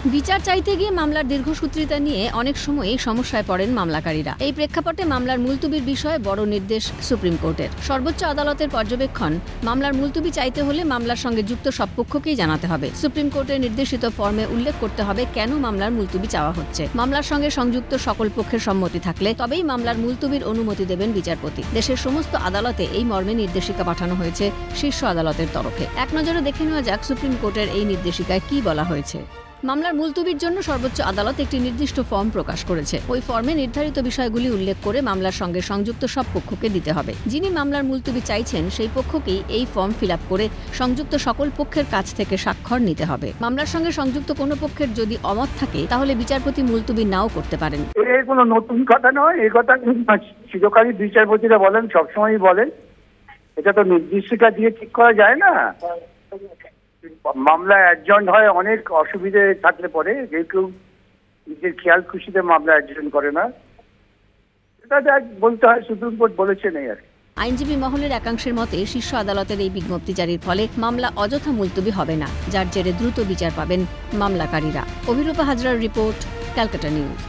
বিচার চাইতে গিয়ে মামলার দীর্ঘসূত্রিতা নিয়ে অনেক সময়ই সমস্যায় পড়েন মামলাকারীরা। এই প্রেক্ষাপটে মামলার মুলতুবির বিষয়ে বড় নির্দেশ সুপ্রিম কোর্টের। সর্বোচ্চ আদালতের পর্যবেক্ষণ, মামলার মুলতুবি চাইতে হলে মামলার সঙ্গে যুক্ত সব পক্ষকেই জানাতে হবে। সুপ্রিম কোর্টের নির্দেশিত ফর্মে উল্লেখ করতে হবে কেন মামলার মুলতুবি চাওয়া হচ্ছে। মামলার সঙ্গে সংযুক্ত সকল পক্ষের সম্মতি থাকলে তবেই মামলার মুলতুবির অনুমতি দেবেন বিচারপতি। দেশের সমস্ত আদালতে এই মর্মে নির্দেশিকা পাঠানো হয়েছে শীর্ষ আদালতের তরফে। এক নজরে দেখে নেওয়া যাক সুপ্রিম কোর্টের এই নির্দেশিকায় কি বলা হয়েছে। মামলার মুলতুবির জন্য সর্বোচ্চ আদালত একটি নির্দিষ্ট ফর্ম প্রকাশ করেছে। ওই ফর্মে নির্ধারিত বিষয়গুলি উল্লেখ করে মামলার সঙ্গে সংযুক্ত সব পক্ষকে দিতে হবে। যিনি মামলার মুলতুবি চাইছেন সেই পক্ষকেই এই ফর্ম ফিল আপ করে সংযুক্ত সকল পক্ষের কাছ থেকে স্বাক্ষর নিতে হবে। মামলার সঙ্গে সংযুক্ত কোনো পক্ষের যদি অমত থাকে তাহলে বিচারপতি মুলতুবি নাও করতে পারেন। এর কোনো নতুন কথা নয়, এই কথা চিরকালই বিচারপতিরা বলেন, সবসময়ই বলেন। এটা তো নির্দিষ্টতা দিয়ে ঠিক করা যায় না। মামলা অ্যাডজয়েন্ট হয় অনেক অসুবিধে থাকলে পরে, যে কেউ নিজের খেয়াল খুশিতে মামলা অ্যাডজয়েন্ট করে না। এটা বলতে হয় সুপ্রিম কোর্ট বলেছেন এই আর। আইনজীবী মহলের একাংশের মতে শীর্ষ আদালতের এই বিজ্ঞপ্তি জারির ফলে মামলা অযথা মুলতুবি হবে না, যার জেরে দ্রুত বিচার পাবেন মামলাকারীরা। অভিরূপা হাজরার রিপোর্ট, ক্যালকাটা নিউজ।